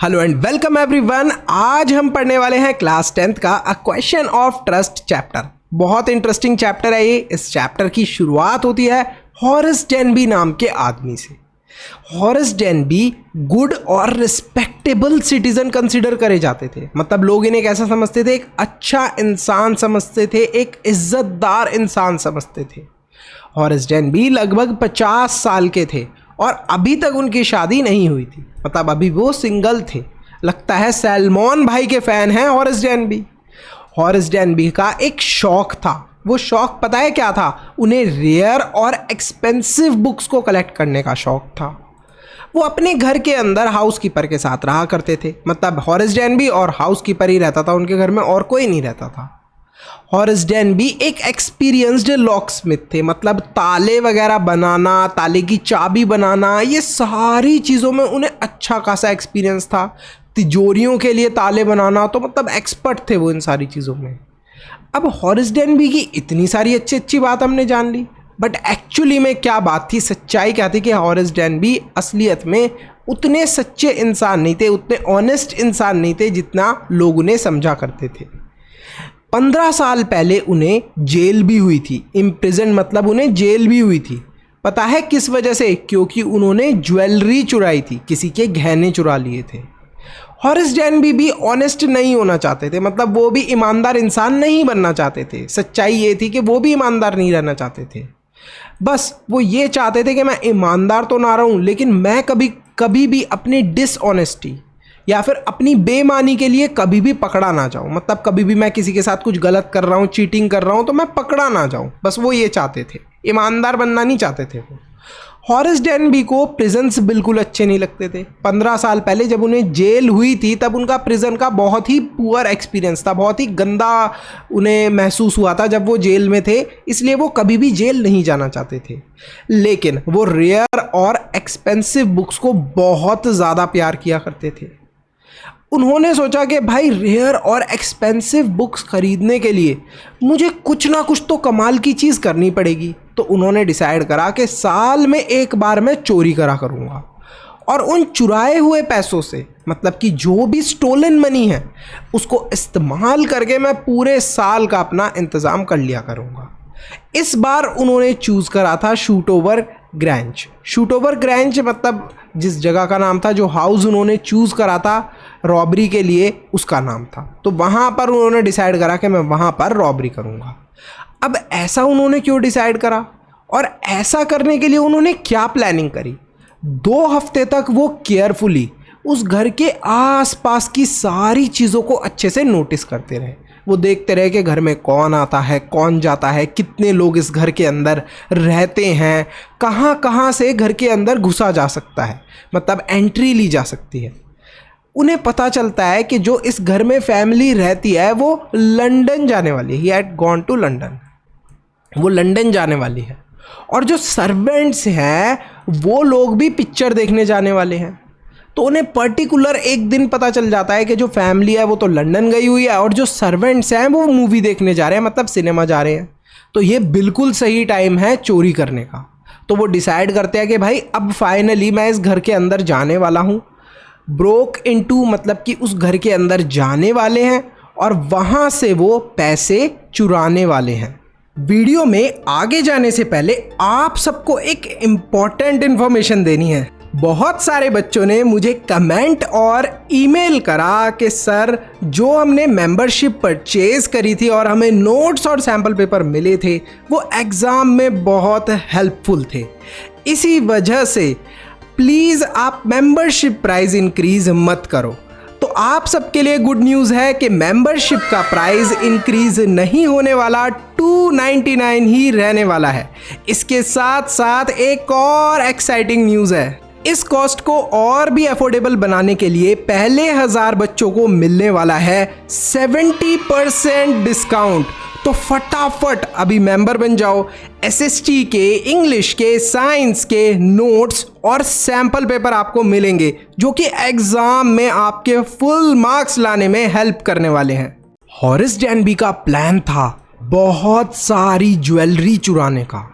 Hello and welcome everyone. आज हम पढ़ने वाले हैं क्लास 10th का a question of trust chapter. बहुत इंटरेस्टिंग चैप्टर है ये। इस चैप्टर की शुरुआत होती है हॉरेस डेनबी नाम के आदमी से। हॉरेस डेनबी गुड और रिस्पेक्टेबल सिटीजन कंसिडर करे जाते थे। मतलब लोग इन्हें कैसा समझते थे? एक अच्छा इंसान समझते थे, एक इज्जतदार इंसान समझते थे। हॉरेस डेनबी लगभग 50 साल के थे और अभी तक उनकी शादी नहीं हुई थी। मतलब अभी वो सिंगल थे। लगता है सैलमॉन भाई के फैन हैं हॉरेस डेनबी। हॉरेस डेनबी का एक शौक था। वो शौक पता है क्या था? उन्हें रेयर और एक्सपेंसिव बुक्स को कलेक्ट करने का शौक था। वो अपने घर के अंदर हाउसकीपर के साथ रहा करते थे। मतलब हॉरेस डेनबी और हाउसकीपर ही रहता था उनके घर में, और कोई नहीं रहता था। हॉरेस डेनबी एक एक्सपीरियंस्ड लॉकस्मिथ थे। मतलब ताले वगैरह बनाना, ताले की चाबी बनाना, ये सारी चीज़ों में उन्हें अच्छा खासा एक्सपीरियंस था। तिजोरियों के लिए ताले बनाना, तो मतलब एक्सपर्ट थे वो इन सारी चीज़ों में। अब हॉरेस डेनबी की इतनी सारी अच्छी अच्छी बात हमने जान ली, बट एक्चुअली में क्या बात थी, सच्चाई क्या थी कि हॉरेस डेनबी असलियत में उतने सच्चे इंसान नहीं थे, उतने ऑनेस्ट इंसान नहीं थे जितना लोग उन्हें समझा करते थे। 15 साल पहले उन्हें जेल भी हुई थी। इम्प्रिजन मतलब उन्हें जेल भी हुई थी। पता है किस वजह से? क्योंकि उन्होंने ज्वेलरी चुराई थी, किसी के गहने चुरा लिए थे। हॉरेस डेनबी भी ऑनेस्ट नहीं होना चाहते थे। मतलब वो भी ईमानदार इंसान नहीं बनना चाहते थे। सच्चाई ये थी कि वो भी ईमानदार नहीं रहना चाहते थे। बस वो ये चाहते थे कि मैं ईमानदार तो ना रहूं, लेकिन मैं कभी भी अपनी डिसऑनेस्टी या फिर अपनी बेईमानी के लिए कभी भी पकड़ा ना जाऊं। मतलब कभी भी मैं किसी के साथ कुछ गलत कर रहा हूं, चीटिंग कर रहा हूं, तो मैं पकड़ा ना जाऊं। बस वो ये चाहते थे, ईमानदार बनना नहीं चाहते थे वो। हॉरेस डेनबी को प्रिजन्स बिल्कुल अच्छे नहीं लगते थे। 15 साल पहले जब उन्हें जेल हुई थी तब उनका प्रिजन का बहुत ही पुअर एक्सपीरियंस था, बहुत ही गंदा उन्हें महसूस हुआ था जब वो जेल में थे। इसलिए वो कभी भी जेल नहीं जाना चाहते थे। लेकिन वो रेयर और एक्सपेंसिव बुक्स को बहुत ज़्यादा प्यार किया करते थे। उन्होंने सोचा कि भाई रेयर और एक्सपेंसिव बुक्स खरीदने के लिए मुझे कुछ ना कुछ तो कमाल की चीज़ करनी पड़ेगी। तो उन्होंने डिसाइड करा कि साल में एक बार मैं चोरी करा करूँगा और उन चुराए हुए पैसों से, मतलब कि जो भी स्टोलन मनी है, उसको इस्तेमाल करके मैं पूरे साल का अपना इंतज़ाम कर लिया करूँगा। इस बार उन्होंने चूज़ करा था शूटओवर ग्रैंज। शूटओवर ग्रैंज मतलब जिस जगह का नाम था, जो हाउस उन्होंने चूज़ करा था रॉबरी के लिए, उसका नाम था। तो वहाँ पर उन्होंने डिसाइड करा कि मैं वहाँ पर रॉबरी करूँगा। अब ऐसा उन्होंने क्यों डिसाइड करा और ऐसा करने के लिए उन्होंने क्या प्लानिंग करी? 2 हफ्ते तक वो केयरफुली उस घर के आसपास की सारी चीज़ों को अच्छे से नोटिस करते रहे। वो देखते रहे कि घर में कौन आता है, कौन जाता है, कितने लोग इस घर के अंदर रहते हैं, कहाँ कहाँ से घर के अंदर घुसा जा सकता है, मतलब एंट्री ली जा सकती है। उन्हें पता चलता है कि जो इस घर में फैमिली रहती है वो लंदन जाने वाली है। He had gone to London. वो लंदन जाने वाली है। और जो सर्वेंट्स हैं वो लोग भी पिक्चर देखने जाने वाले हैं। तो उन्हें पर्टिकुलर एक दिन पता चल जाता है कि जो फैमिली है वो तो लंदन गई हुई है और जो सर्वेंट्स हैं वो मूवी देखने जा रहे हैं, मतलब सिनेमा जा रहे हैं। तो ये बिल्कुल सही टाइम है चोरी करने का। तो वो डिसाइड करते हैं कि भाई अब फाइनली मैं इस घर के अंदर जाने वाला हूँ। ब्रोक इनटू मतलब कि उस घर के अंदर जाने वाले हैं और वहाँ से वो पैसे चुराने वाले हैं। वीडियो में आगे जाने से पहले आप सबको एक इम्पॉर्टेंट इन्फॉर्मेशन देनी है। बहुत सारे बच्चों ने मुझे कमेंट और ईमेल करा कि सर जो हमने मेंबरशिप परचेज करी थी और हमें नोट्स और सैम्पल पेपर मिले थे वो एग्ज़ाम में बहुत हेल्पफुल थे। इसी वजह से प्लीज़ आप मेंबरशिप प्राइस इंक्रीज़ मत करो। तो आप सबके लिए गुड न्यूज़ है कि मेंबरशिप का प्राइस इंक्रीज़ नहीं होने वाला, 299 ही रहने वाला है। इसके साथ साथ एक और एक्साइटिंग न्यूज़ है। इस कॉस्ट को और भी अफोर्डेबल बनाने के लिए पहले 1000 बच्चों को मिलने वाला है 70% डिस्काउंट। तो फटाफट अभी मेंबर बन जाओ। एसएसटी के, इंग्लिश के, साइंस के नोट्स और सैंपल पेपर आपको मिलेंगे जो कि एग्जाम में आपके फुल मार्क्स लाने में हेल्प करने वाले हैं। हॉरेस डेनबी का प्लान था बहुत सारी ज्वेलरी चुराने का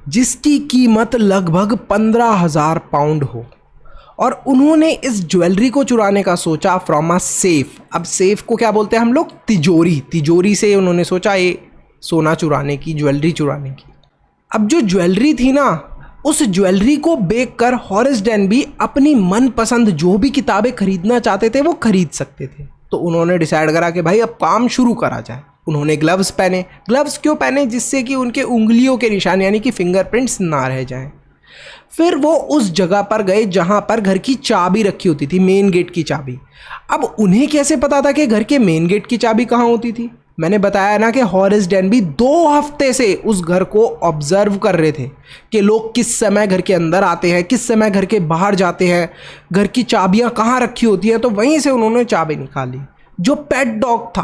जिसकी कीमत लगभग 15,000 पाउंड हो। और उन्होंने इस ज्वेलरी को चुराने का सोचा फ्रॉम अ सेफ। अब सेफ को क्या बोलते हैं हम लोग? तिजोरी। तिजोरी से उन्होंने सोचा ये सोना चुराने की, ज्वेलरी चुराने की। अब जो ज्वेलरी थी ना, उस ज्वेलरी को देखकर हॉरेस डेनबी अपनी मनपसंद जो भी किताबें खरीदना चाहते थे वो खरीद सकते थे। तो उन्होंने डिसाइड करा कि भाई अब काम शुरू करा जाए। उन्होंने ग्लव्स पहने। ग्लव्स क्यों पहने? जिससे कि उनके उंगलियों के निशान यानी कि फिंगरप्रिंट्स ना रह जाएं। फिर वो उस जगह पर गए जहां पर घर की चाबी रखी होती थी, मेन गेट की चाबी। अब उन्हें कैसे पता था कि घर के मेन गेट की चाबी कहाँ होती थी? मैंने बताया ना कि हॉरेस डेनबी 2 हफ्ते से उस घर को ऑब्जर्व कर रहे थे कि लोग किस समय घर के अंदर आते हैं, किस समय घर के बाहर जाते हैं, घर की चाबियां कहाँ रखी होती हैं। तो वहीं से उन्होंने चाबी निकाली। जो पेट डॉग था,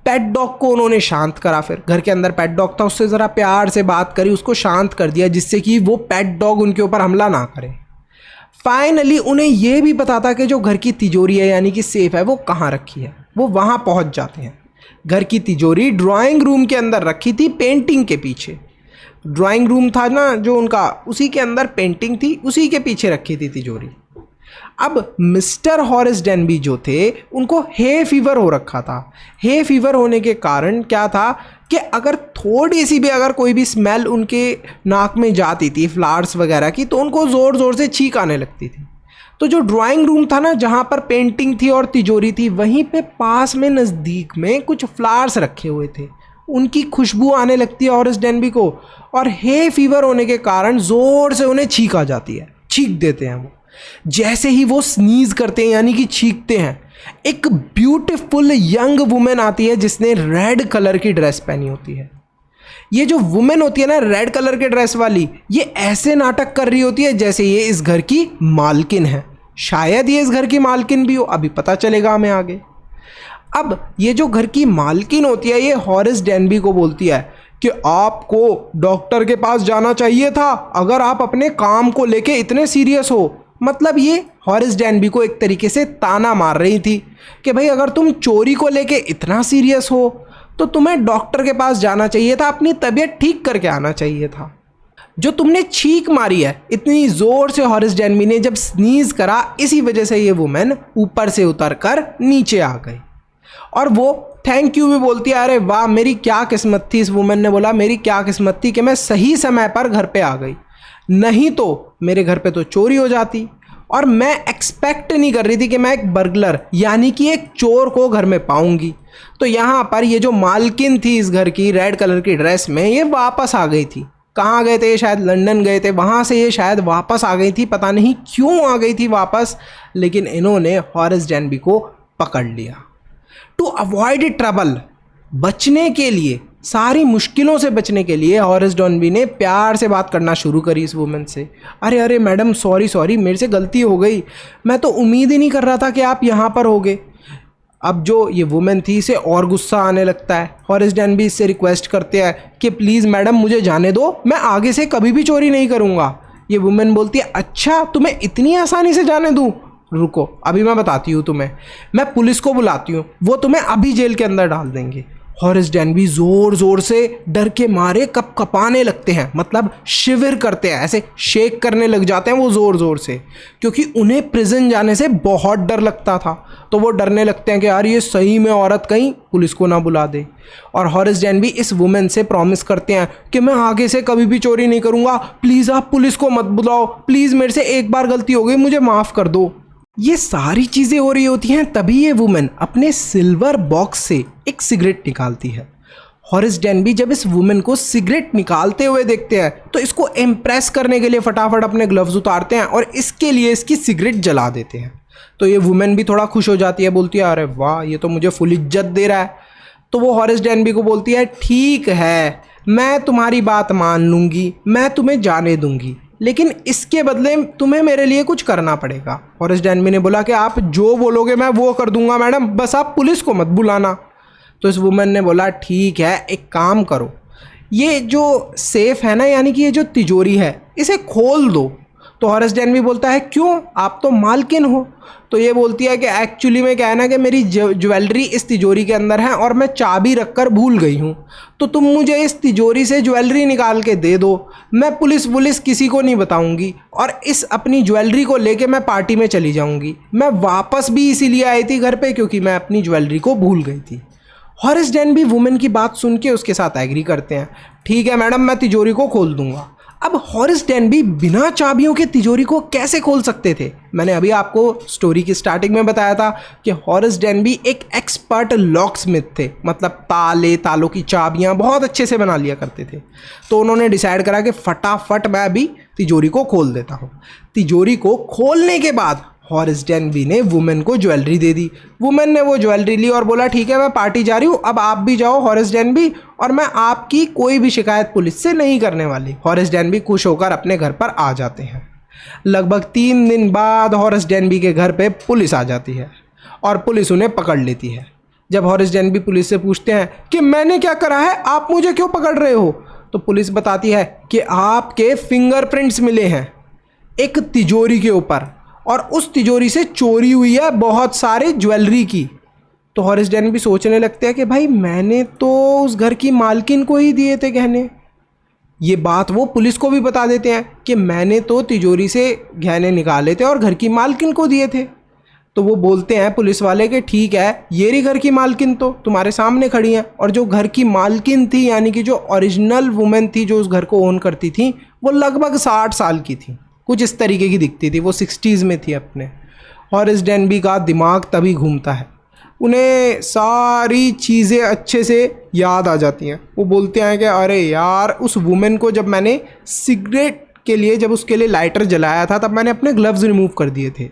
पेट डॉग को उन्होंने शांत करा। फिर घर के अंदर पेट डॉग था, उससे ज़रा प्यार से बात करी, उसको शांत कर दिया जिससे कि वो पेट डॉग उनके ऊपर हमला ना करे। फाइनली उन्हें यह भी पता था कि जो घर की तिजोरी है यानी कि सेफ है वो कहाँ रखी है। वो वहाँ पहुँच जाते हैं। घर की तिजोरी ड्राइंग रूम के अंदर रखी थी, पेंटिंग के पीछे। ड्राइंग रूम था ना जो उनका, उसी के अंदर पेंटिंग थी, उसी के पीछे रखी थी तिजोरी। अब मिस्टर हॉरेस डेनबी जो थे उनको हे फीवर हो रखा था। हे फीवर होने के कारण क्या था कि अगर थोड़ी सी भी अगर कोई भी स्मेल उनके नाक में जाती थी फ्लावर्स वगैरह की, तो उनको ज़ोर ज़ोर से छींक आने लगती थी। तो जो ड्राइंग रूम था ना जहाँ पर पेंटिंग थी और तिजोरी थी, वहीं पे पास में नज़दीक में कुछ फ्लावर्स रखे हुए थे। उनकी खुशबू आने लगती है हॉरेस डेनबी को, और हे फीवर होने के कारण ज़ोर से उन्हें छींक आ जाती है, छींक देते हैं वो। जैसे ही वो स्नीज करते हैं यानी कि छींकते हैं, एक ब्यूटीफुल यंग वुमेन आती है जिसने रेड कलर की ड्रेस पहनी होती है। ये जो वुमेन होती है ना रेड कलर के ड्रेस वाली, ये ऐसे नाटक कर रही होती है जैसे ये इस घर की मालकिन है। शायद ये इस घर की मालकिन भी हो, अभी पता चलेगा हमें आगे। अब ये जो घर की मालकिन होती है ये हॉरेस डेनबी को बोलती है कि आपको डॉक्टर के पास जाना चाहिए था अगर आप अपने काम को लेके इतने सीरियस हो। मतलब ये हॉरेस डेनबी को एक तरीके से ताना मार रही थी कि भाई अगर तुम चोरी को लेके इतना सीरियस हो तो तुम्हें डॉक्टर के पास जाना चाहिए था, अपनी तबीयत ठीक करके आना चाहिए था। जो तुमने छींक मारी है इतनी ज़ोर से हॉरेस डेनबी ने जब स्नीज करा, इसी वजह से ये वुमेन ऊपर से उतर कर नीचे आ गई। और वो थैंक यू भी बोलती है। अरे वाह, मेरी क्या किस्मत थी, इस वुमेन ने बोला, मेरी क्या किस्मत थी कि मैं सही समय पर घर पे आ गई, नहीं तो मेरे घर पे तो चोरी हो जाती। और मैं एक्सपेक्ट नहीं कर रही थी कि मैं एक बर्गलर यानी कि एक चोर को घर में पाऊंगी। तो यहाँ पर ये जो मालकिन थी इस घर की रेड कलर की ड्रेस में, ये वापस आ गई थी। कहाँ गए थे? शायद लंदन गए थे, वहाँ से ये शायद वापस आ गई थी। पता नहीं क्यों आ गई थी वापस, लेकिन इन्होंने हॉरेस डेनबी को पकड़ लिया। टू अवॉइड ट्रबल, बचने के लिए, सारी मुश्किलों से बचने के लिए हॉरेस डेनबी ने प्यार से बात करना शुरू करी इस वुमेन से। अरे मैडम, सॉरी मेरे से गलती हो गई, मैं तो उम्मीद ही नहीं कर रहा था कि आप यहाँ पर होगे। अब जो ये वुमेन थी इसे और गुस्सा आने लगता है। हॉरेस डेनबी इससे रिक्वेस्ट करते हैं कि प्लीज़ मैडम मुझे जाने दो, मैं आगे से कभी भी चोरी नहीं करूँगा। ये वुमेन बोलती है अच्छा तुम्हें इतनी आसानी से जाने दूँ? रुको अभी मैं बताती हूँ तुम्हें, मैं पुलिस को बुलाती हूँ, वो तुम्हें अभी जेल के अंदर डाल देंगे। हॉरेस डेनबी ज़ोर ज़ोर से डर के मारे कँपाने लगते हैं, मतलब शिविर करते हैं, ऐसे शेक करने लग जाते हैं वो ज़ोर ज़ोर से, क्योंकि उन्हें प्रिजन जाने से बहुत डर लगता था। तो वो डरने लगते हैं कि यार ये सही में औरत कहीं पुलिस को ना बुला दे। और हॉरेस डेनबी इस वुमेन से प्रॉमिस करते हैं कि मैं आगे से कभी भी चोरी नहीं करूँगा, प्लीज़ आप पुलिस को मत बुलाओ, प्लीज़ मेरे से एक बार गलती हो गई, मुझे माफ़ कर दो। ये सारी चीज़ें हो रही होती हैं, तभी ये वुमेन अपने सिल्वर बॉक्स से एक सिगरेट निकालती है। हॉरेस डेनबी जब इस वुमेन को सिगरेट निकालते हुए देखते हैं तो इसको इम्प्रेस करने के लिए फटाफट अपने ग्लव्स उतारते हैं और इसके लिए इसकी सिगरेट जला देते हैं। तो ये वुमेन भी थोड़ा खुश हो जाती है, बोलती है अरे वाह ये तो मुझे फुल इज्जत दे रहा है। तो वो हॉरेस डेनबी को बोलती है ठीक है मैं तुम्हारी बात मान लूँगी, मैं तुम्हें जाने दूँगी, लेकिन इसके बदले तुम्हें मेरे लिए कुछ करना पड़ेगा। हॉरेस डेनबी ने बोला कि आप जो बोलोगे मैं वो कर दूंगा मैडम, बस आप पुलिस को मत बुलाना। तो इस वुमेन ने बोला ठीक है एक काम करो, ये जो सेफ है ना यानी कि ये जो तिजोरी है इसे खोल दो। तो हॉरेस डेनबी बोलता है क्यों, आप तो मालकिन हो। तो ये बोलती है कि एक्चुअली में क्या है ना कि मेरी ज्वेलरी इस तिजोरी के अंदर है और मैं चाबी रखकर भूल गई हूँ, तो तुम मुझे इस तिजोरी से ज्वेलरी निकाल के दे दो, मैं पुलिस किसी को नहीं बताऊंगी और इस अपनी ज्वेलरी को लेके मैं पार्टी में चली जाऊंगी। मैं वापस भी इसीलिए आई थी घर पे क्योंकि मैं अपनी ज्वेलरी को भूल गई थी। हॉरेस डेनबी वुमेन की बात सुन के उसके साथ एग्री करते हैं, ठीक है मैडम, मैं तिजोरी को खोल दूंगा। अब हॉरेस डेनबी बिना चाबियों के तिजोरी को कैसे खोल सकते थे? मैंने अभी आपको स्टोरी की स्टार्टिंग में बताया था कि हॉरेस डेनबी एक एक्सपर्ट लॉक स्मिथ थे, मतलब तालों की चाबियां बहुत अच्छे से बना लिया करते थे। तो उन्होंने डिसाइड करा कि फटाफट मैं अभी तिजोरी को खोल देता हूँ। तिजोरी को खोलने के बाद हॉरेस डेनबी ने वुमेन को ज्वेलरी दे दी। वुमेन ने वो ज्वेलरी ली और बोला ठीक है मैं पार्टी जा रही हूँ, अब आप भी जाओ हॉरेस डेनबी, और मैं आपकी कोई भी शिकायत पुलिस से नहीं करने वाली। हॉरेस डेनबी खुश होकर अपने घर पर आ जाते हैं। लगभग 3 दिन बाद हॉरेस डेनबी के घर पे पुलिस आ जाती है और पुलिस उन्हें पकड़ लेती है। जब हॉरेस डेनबी पुलिस से पूछते हैं कि मैंने क्या करा है, आप मुझे क्यों पकड़ रहे हो, तो पुलिस बताती है कि आपके फिंगरप्रिंट्स मिले हैं एक तिजोरी के ऊपर और उस तिजोरी से चोरी हुई है बहुत सारे ज्वेलरी की। तो हॉरेस डेनबी सोचने लगते हैं कि भाई मैंने तो उस घर की मालकिन को ही दिए थे गहने। ये बात वो पुलिस को भी बता देते हैं कि मैंने तो तिजोरी से गहने निकाले थे और घर की मालकिन को दिए थे। तो वो बोलते हैं पुलिस वाले कि ठीक है, ये रही घर की मालकिन तो तुम्हारे सामने खड़ी हैं। और जो घर की मालकिन थी यानी कि जो ओरिजिनल वुमेन थी जो उस घर को ओन करती थी, वो लगभग 60 साल की थी, कुछ इस तरीके की दिखती थी, वो 60s में थी अपने। हॉरेस डेनबी का दिमाग तभी घूमता है, उन्हें सारी चीज़ें अच्छे से याद आ जाती हैं। वो बोलते हैं कि अरे यार, उस वुमेन को जब मैंने सिगरेट के लिए जब उसके लिए लाइटर जलाया था तब मैंने अपने ग्लव्स रिमूव कर दिए थे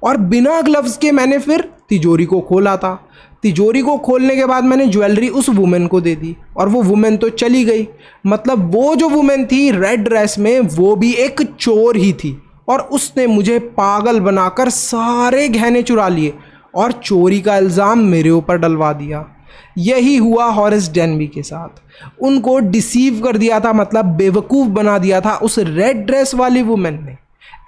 और बिना ग्लव्स के मैंने फिर तिजोरी को खोला था। तिजोरी को खोलने के बाद मैंने ज्वेलरी उस वुमेन को दे दी और वो वुमेन तो चली गई। मतलब वो जो वुमेन थी रेड ड्रेस में, वो भी एक चोर ही थी और उसने मुझे पागल बनाकर सारे गहने चुरा लिए और चोरी का इल्ज़ाम मेरे ऊपर डलवा दिया। यही हुआ हॉरेस डेनबी के साथ। उनको डिसीव कर दिया था, मतलब बेवकूफ़ बना दिया था उस रेड ड्रेस वाली वुमेन ने।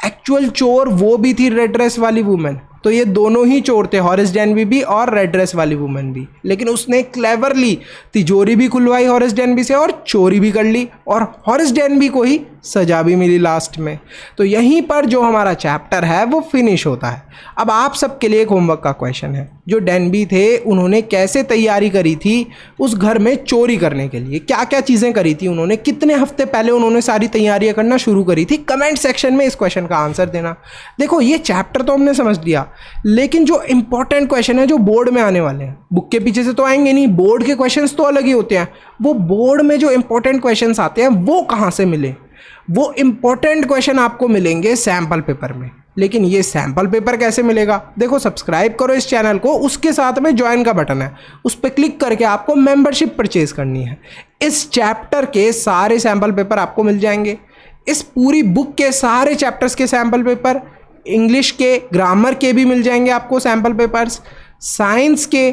एक्चुअल चोर वो भी थी रेड ड्रेस वाली वुमेन। तो ये दोनों ही चोर थे, हॉरेस डेनबी भी और रेड ड्रेस वाली वुमेन भी। लेकिन उसने क्लेवरली तिजोरी भी खुलवाई हॉरेस डेनबी से और चोरी भी कर ली और हॉरेस डेनबी को ही सजा भी मिली लास्ट में। तो यहीं पर जो हमारा चैप्टर है वो फिनिश होता है। अब आप सबके लिए एक होमवर्क का क्वेश्चन है, जो डेनबी थे उन्होंने कैसे तैयारी करी थी उस घर में चोरी करने के लिए, क्या क्या चीज़ें करी थी उन्होंने, कितने हफ्ते पहले उन्होंने सारी तैयारियां करना शुरू करी थी। कमेंट सेक्शन में इस क्वेश्चन का आंसर देना। देखो ये चैप्टर तो हमने समझ लिया, लेकिन जो इंपॉर्टेंट क्वेश्चन है जो बोर्ड में आने वाले हैं, बुक के पीछे से तो आएंगे नहीं, बोर्ड के क्वेश्चंस तो अलग ही होते हैं। वो बोर्ड में जो इंपॉर्टेंट क्वेश्चंस आते हैं वो कहाँ से मिले? वो इंपॉर्टेंट क्वेश्चन आपको मिलेंगे सैम्पल पेपर में। लेकिन ये सैम्पल पेपर कैसे मिलेगा? देखो सब्सक्राइब करो इस चैनल को, उसके साथ में ज्वाइन का बटन है, उस पर क्लिक करके आपको मेंबरशिप परचेज करनी है। इस चैप्टर के सारे सैम्पल पेपर आपको मिल जाएंगे, इस पूरी बुक के सारे चैप्टर्स के सैम्पल पेपर, इंग्लिश के ग्रामर के भी मिल जाएंगे आपको सैम्पल पेपर्स, साइंस के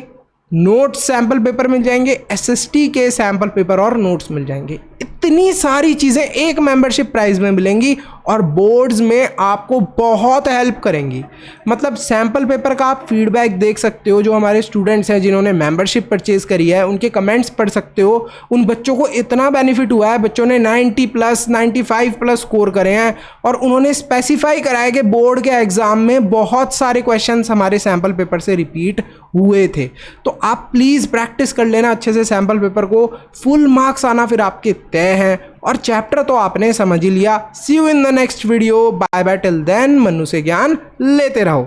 नोट्स सैम्पल पेपर मिल जाएंगे, एसएसटी के सैम्पल पेपर और नोट्स मिल जाएंगे। इतनी सारी चीज़ें एक मेंबरशिप प्राइस में मिलेंगी और बोर्ड्स में आपको बहुत हेल्प करेंगी। मतलब सैम्पल पेपर का आप फीडबैक देख सकते हो, जो हमारे स्टूडेंट्स हैं जिन्होंने मेंबरशिप परचेज़ करी है उनके कमेंट्स पढ़ सकते हो। उन बच्चों को इतना बेनिफिट हुआ है, बच्चों ने 90+, 95+ स्कोर करे हैं और उन्होंने स्पेसिफाई करा है कि बोर्ड के एग्ज़ाम में बहुत सारे क्वेश्चंस हमारे सैम्पल पेपर से रिपीट हुए थे। तो आप प्लीज़ प्रैक्टिस कर लेना अच्छे से सैम्पल पेपर को, फुल मार्क्स आना फिर आपके तय हैं। और चैप्टर तो आपने समझ ही लिया। See you in the next video, bye bye, till then Mannu से ज्ञान लेते रहो।